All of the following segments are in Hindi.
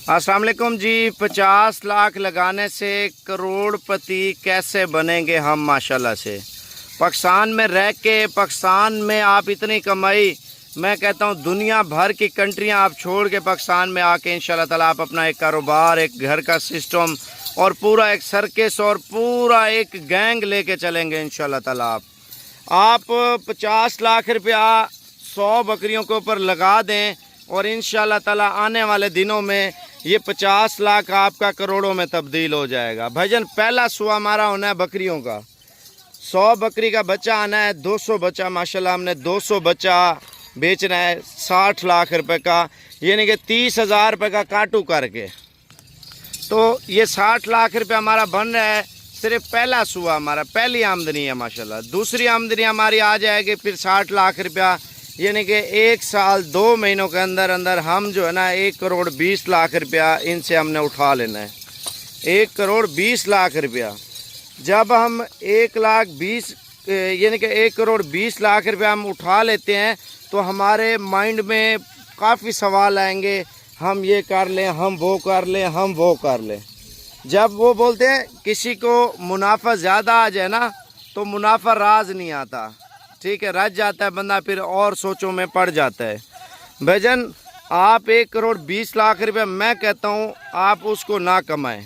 अस्सलाम वालेकुम जी। 50 लाख लगाने से करोड़पति कैसे बनेंगे हम माशाल्लाह से। पाकिस्तान में रह के पाकिस्तान में आप इतनी कमाई, मैं कहता हूँ दुनिया भर की कंट्रियाँ आप छोड़ के पाकिस्तान में आके इंशाल्लाह ताला आप अपना एक कारोबार, एक घर का सिस्टम और पूरा एक सर्कस और पूरा एक गैंग लेके चलेंगे इंशाल्लाह ताला। आप 50 लाख रुपया 100 बकरियों के ऊपर लगा दें और इंशाल्लाह ताला आने वाले दिनों में ये 50 लाख आपका करोड़ों में तब्दील हो जाएगा। भाईजान पहला सुआ हमारा होना है बकरियों का। 100 बकरी का बच्चा आना है, 200 बच्चा माशाल्लाह हमने 200 बच्चा बेचना है 60 लाख रुपए का, यानी कि 30,000 रुपये का काटू करके। तो ये 60 लाख रुपये हमारा बन रहा है सिर्फ पहला सुआ, हमारा पहली आमदनी है माशाल्लाह। दूसरी आमदनी हमारी आ जाएगी फिर 60 लाख रुपया, यानी कि 1 साल 2 महीनों के अंदर अंदर हम जो है ना 1 करोड़ 20 लाख रुपया इनसे हमने उठा लेना है। 1 करोड़ 20 लाख रुपया जब हम 1 लाख 20 यानी कि 1 करोड़ 20 लाख रुपया हम उठा लेते हैं तो हमारे माइंड में काफ़ी सवाल आएंगे, हम ये कर लें, हम वो कर लें, हम वो कर लें। जब वो बोलते हैं किसी को मुनाफा ज़्यादा आ जाए ना तो मुनाफा राज नहीं आता, ठीक है, रज जाता है बंदा, फिर और सोचों में पड़ जाता है। भाईजान आप 1 करोड़ 20 लाख रुपए मैं कहता हूँ आप उसको ना कमाएं,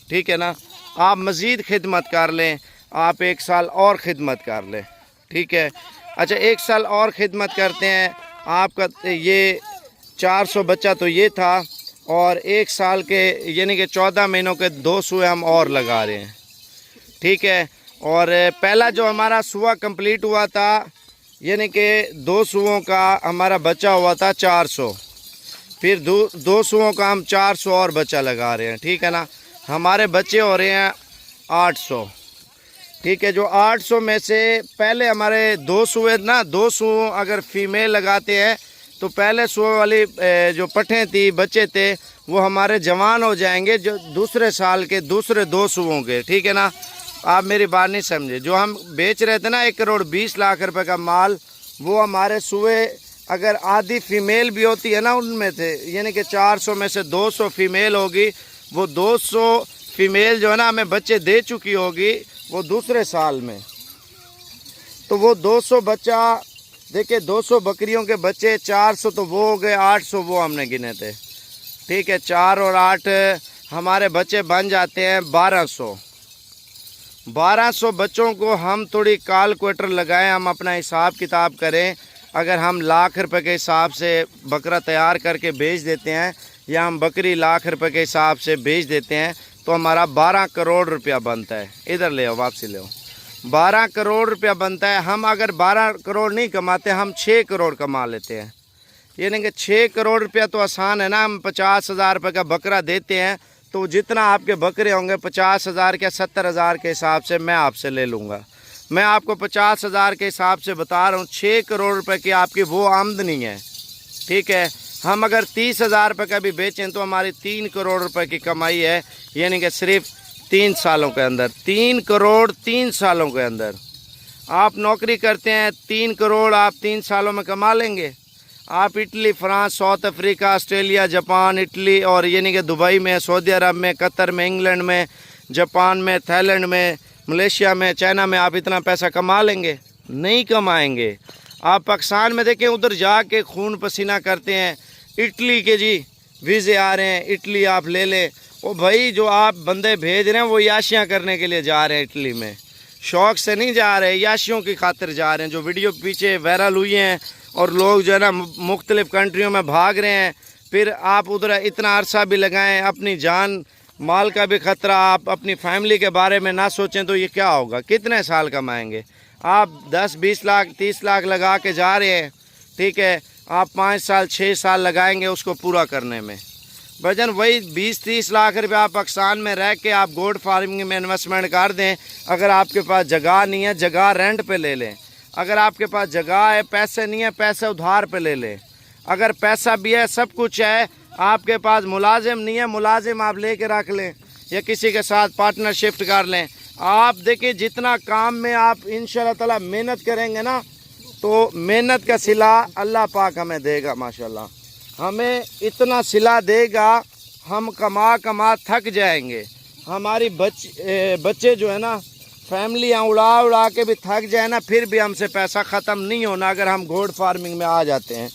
ठीक है ना। आप मज़ीद खिदमत कर लें, आप 1 साल और ख़िदमत कर लें, ठीक है। अच्छा 1 साल और ख़िदमत करते हैं, आपका ये 400 बच्चा तो ये था और 1 साल के यानी कि 14 महीनों के 2 सुए हम और लगा रहे हैं, ठीक है। और पहला जो हमारा सुआ कंप्लीट हुआ था यानी कि 2 सुओं का हमारा बच्चा हुआ था 400, फिर 2 सुओं का हम 400 और बच्चा लगा रहे हैं, ठीक है ना। हमारे बच्चे हो रहे हैं 800, ठीक है। जो 800 में से पहले हमारे 2 सुए ना, 2 सुओं अगर फीमेल लगाते हैं तो पहले सुओं वाली जो पट्ठें थी, बच्चे थे, वो हमारे जवान हो जाएंगे जो दूसरे साल के दूसरे 2 सुओं के, ठीक है ना। आप मेरी बात नहीं समझे। जो हम बेच रहे थे ना 1 करोड़ 20 लाख रुपए का माल, वो हमारे सुए अगर आधी फीमेल भी होती है ना उनमें थे, यानी कि 400 में से 200 फीमेल होगी, वो 200 फीमेल जो है ना हमें बच्चे दे चुकी होगी वो दूसरे साल में। तो वो 200 बच्चा देखिए, 200 बकरियों के बच्चे 400 तो वो हो गए, 800 वो हमने गिने थे, ठीक है। 4 और 8 हमारे बच्चे बन जाते हैं 1200। 1200 बच्चों को हम थोड़ी कैलकुलेटर लगाएं, हम अपना हिसाब किताब करें। अगर हम लाख रुपए के हिसाब से बकरा तैयार करके बेच देते हैं या हम बकरी लाख रुपए के हिसाब से बेच देते हैं तो हमारा 12 करोड़ रुपया बनता है। इधर ले आओ, वापसी ले आओ। 12 करोड़ रुपया बनता है। हम अगर 12 करोड़ नहीं कमाते, हम 6 करोड़ कमा लेते हैं। यानी कि 6 करोड़ रुपया तो आसान है ना। हम 50,000 रुपये का बकरा देते हैं तो जितना आपके बकरे होंगे 50,000 या 70,000 के हिसाब से मैं आपसे ले लूँगा। मैं आपको 50,000 के हिसाब से बता रहा हूँ, 6 करोड़ रुपए की आपकी वो आमदनी है, ठीक है। हम अगर 30,000 रुपये का भी बेचें तो हमारी 3 करोड़ रुपए की कमाई है, यानी कि सिर्फ 3 सालों के अंदर 3 करोड़ 3 सालों के अंदर। आप नौकरी करते हैं 3 करोड़ आप 3 सालों में कमा लेंगे। आप Italy, France, south Africa, Australia, Japan, Italy और यानी कि दुबई में, सऊदी अरब में, कतर में, इंग्लैंड में, जापान में, थाईलैंड में, मलेशिया में, चाइना में आप इतना पैसा कमा लेंगे? नहीं कमाएंगे। आप पाकिस्तान में देखें, उधर जाके खून पसीना करते हैं। इटली के जी वीज़े आ रहे हैं, इटली आप ले लें। ओ भाई, जो आप बंदे भेज रहे हैं वो याशियाँ करने के लिए जा रहे हैं इटली में, शौक़ से नहीं जा रहे, याशियों की खातिर जा रहे हैं। जो वीडियो पीछे वायरल हुई हैं और लोग जो है ना मुख्तलिफ़ कंट्रियों में भाग रहे हैं, फिर आप उधर इतना अरसा भी लगाएं, अपनी जान माल का भी ख़तरा, आप अपनी फैमिली के बारे में ना सोचें तो ये क्या होगा? कितने साल कमाएंगे? आप 10, 20 लाख, 30 लाख लगा के जा रहे हैं, ठीक है। आप 5 साल, 6 साल लगाएंगे उसको पूरा करने में। भाईजान वही 20-30 लाख रुपये आप पाकिस्तान में रह के आप गोड फार्मिंग में इन्वेस्टमेंट कर दें। अगर आपके पास जगह नहीं है, जगह रेंट पे ले लें। अगर आपके पास जगह है, पैसे नहीं है, पैसे उधार पे ले लें। अगर पैसा भी है, सब कुछ है, आपके पास मुलाजिम नहीं है, मुलाजिम आप लेके रख लें या किसी के साथ पार्टनरशिप कर लें। आप देखिए जितना काम में आप इंशाल्लाह ताला मेहनत करेंगे ना तो मेहनत का सिला अल्लाह पाक हमें देगा। माशाल्लाह हमें इतना सिला देगा, हम कमा कमा थक जाएंगे। हमारी बच्चे जो है ना, फैमिलियाँ उड़ा उड़ा के भी थक जाए ना, फिर भी हमसे पैसा ख़त्म नहीं होना अगर हम गोट फार्मिंग में आ जाते हैं।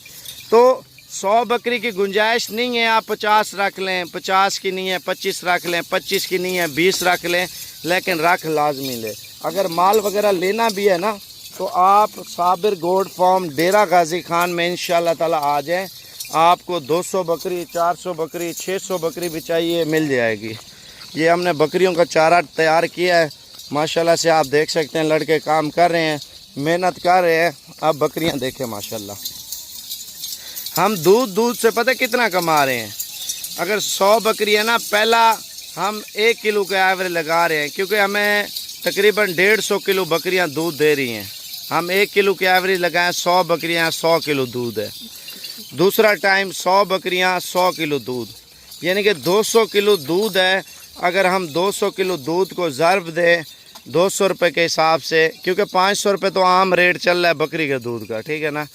तो 100 बकरी की गुंजाइश नहीं है, आप 50 रख लें, 50 की नहीं है 25 रख लें, 25 की नहीं है 20 रख लें, लेकिन रख लाजमी ले। अगर माल वगैरह लेना भी है ना, तो आप साबिर गोट फार्म डेरा गाजी खान में इंशाल्लाह ताला आ जाएं। आपको 200 बकरी, 400 बकरी, 600 बकरी भी चाहिए, मिल जाएगी। ये हमने बकरियों का चारा तैयार किया है माशाल्लाह से, आप देख सकते हैं लड़के काम कर रहे हैं, मेहनत कर रहे हैं। अब बकरियां देखें माशाल्लाह, हम दूध से पता कितना कमा रहे हैं। अगर 100 बकरी है ना, पहला हम 1 किलो का एवरेज लगा रहे हैं, क्योंकि हमें तकरीबन 150 किलो बकरियां दूध दे रही हैं। हम 1 किलो की एवरेज लगाएं, 100 बकरियां 100 किलो दूध है। दूसरा टाइम 100 बकरियां 100 किलो दूध, यानी कि 200 किलो दूध है। अगर हम 200 किलो दूध को ज़रब दें 200 रुपये के हिसाब से, क्योंकि 500 रुपये तो आम रेट चल रहा है बकरी के दूध का, ठीक है ना।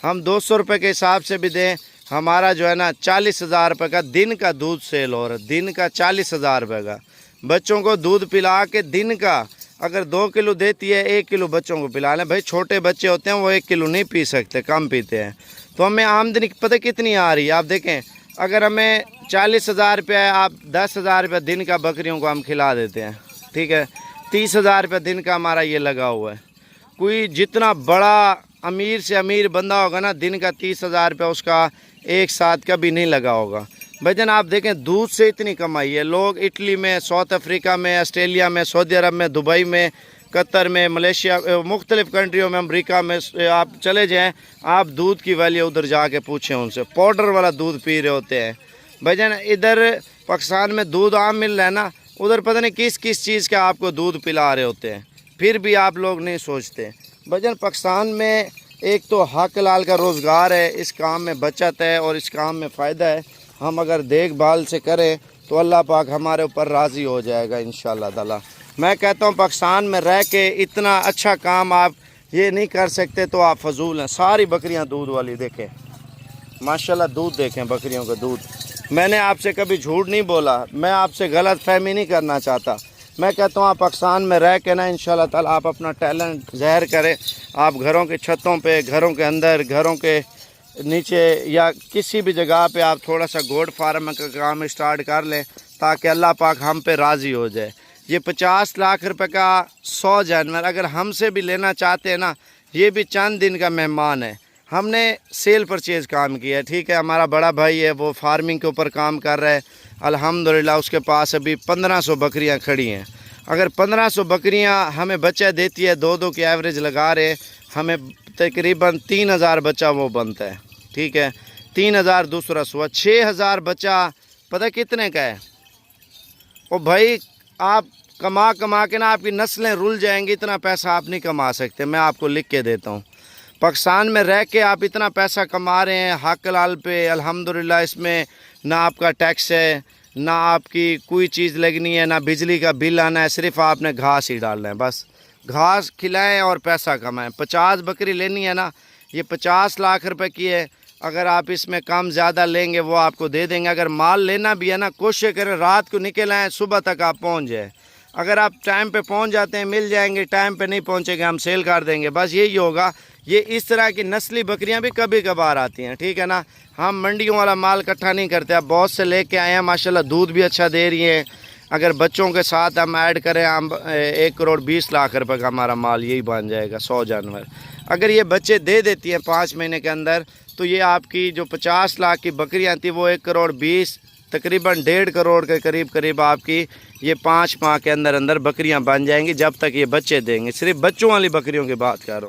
हम 200 रुपये के हिसाब से भी दें, हमारा जो है ना 40,000 रुपये का दिन का दूध सेल हो रहा है। दिन का 40,000 रुपये का। बच्चों को दूध पिला के दिन का अगर 2 किलो देती है, 1 किलो बच्चों को पिला लें। भाई छोटे बच्चे होते हैं वो 1 किलो नहीं पी सकते, कम पीते हैं। तो हमें आमदनी पता कितनी आ रही है, आप देखें। अगर हमें 40,000 रुपये है, आप 10,000 रुपये दिन का बकरियों को हम खिला देते हैं, ठीक है। 30,000 रुपये दिन का हमारा ये लगा हुआ है। कोई जितना बड़ा अमीर से अमीर बंदा होगा ना, दिन का 30,000 रुपये उसका एक साथ का भी नहीं लगा होगा। भाईजान आप देखें दूध से इतनी कमाई है। लोग इटली में, साउथ अफ्रीका में, ऑस्ट्रेलिया में, सऊदी अरब में, दुबई में, कतर में, मलेशिया, मुख्तलिफ़ कंट्रियों में, अमरीका में आप चले जाएं, आप दूध की वैल्यू उधर जाके पूछें उनसे, पाउडर वाला दूध पी रहे होते हैं। भाईजान इधर पाकिस्तान में दूध आम मिल रहा है ना, उधर पता नहीं किस किस चीज़ का आपको दूध पिला रहे होते हैं, फिर भी आप लोग नहीं सोचते। भाईजान पाकिस्तान में एक तो हक लाल का रोज़गार है, इस काम में बचत है और इस काम में फ़ायदा है। हम अगर देखभाल से करें तो अल्लाह पाक हमारे ऊपर राज़ी हो जाएगा इंशाअल्लाह ताला। मैं कहता हूँ पाकिस्तान में रह के इतना अच्छा काम आप ये नहीं कर सकते तो आप फजूल हैं। सारी बकरियाँ दूध वाली देखें माशाल्लाह, दूध देखें बकरियों का दूध। मैंने आपसे कभी झूठ नहीं बोला, मैं आपसे गलत फहमी नहीं करना चाहता। मैं कहता हूँ आप पाकिस्तान में रह के ना इंशाल्लाह ताला आप अपना टैलेंट ज़ाहिर करें। आप घरों के छतों पे, घरों के अंदर, घरों के नीचे या किसी भी जगह पे आप थोड़ा सा गोट फार्म का काम स्टार्ट कर लें, ताकि अल्लाह पाक हम पे राज़ी हो जाए। ये 50 लाख रुपए का 100 जानवर अगर हमसे भी लेना चाहते हैं ना, ये भी चंद दिन का मेहमान है। हमने सेल परचेज़ काम किया है, ठीक है। हमारा बड़ा भाई है वो फार्मिंग के ऊपर काम कर रहा है अल्हम्दुलिल्लाह, उसके पास अभी 1500 बकरियां खड़ी हैं। अगर 1500 बकरियां हमें बच्चा देती है, 2-2 की एवरेज लगा रहे, हमें तकरीबन 3000 बच्चा वो बनता है, ठीक है। 3000 दूसरा 6000 बच्चा पता कितने का है। और भाई आप कमा कमा के ना आपकी नस्लें रुल जाएंगी, इतना पैसा आप नहीं कमा सकते। मैं आपको लिख के देता हूँ, पाकिस्तान में रह के आप इतना पैसा कमा रहे हैं हक लाल पे अल्हम्दुलिल्लाह। इसमें ना आपका टैक्स है, ना आपकी कोई चीज़ लगनी है, ना बिजली का बिल आना है, सिर्फ आपने घास ही डालना है। बस घास खिलाएं और पैसा कमाएं। 50 बकरी लेनी है ना, ये 50 लाख रुपए की है। अगर आप इसमें कम ज़्यादा लेंगे वो आपको दे देंगे। अगर माल लेना भी है ना, कोशिश करें रात को निकल आएँ, सुबह तक आप पहुँच जाए। अगर आप टाइम पे पहुँच जाते हैं मिल जाएंगे, टाइम पे नहीं पहुँचेंगे हम सेल कर देंगे। बस यही होगा। ये इस तरह की नस्ली बकरियां भी कभी कभार आती हैं, ठीक है ना। हम मंडियों वाला माल इकट्ठा नहीं करते। अब बहुत से लेके आए हैं माशाल्लाह, दूध भी अच्छा दे रही है। अगर बच्चों के साथ हम ऐड करें, हम 1 करोड़ 20 लाख रुपए का हमारा माल यही बन जाएगा 100 जानवर। अगर ये बच्चे दे देती हैं 5 महीने के अंदर, तो ये आपकी जो 50 लाख की बकरियाँ थी वो 1 करोड़ 20, तकरीबन 1.5 करोड़ के करीब आपकी ये 5 माह के अंदर अंदर बकरियां बन जाएंगी, जब तक ये बच्चे देंगे। सिर्फ बच्चों वाली बकरियों की बात कर रहा हूँ।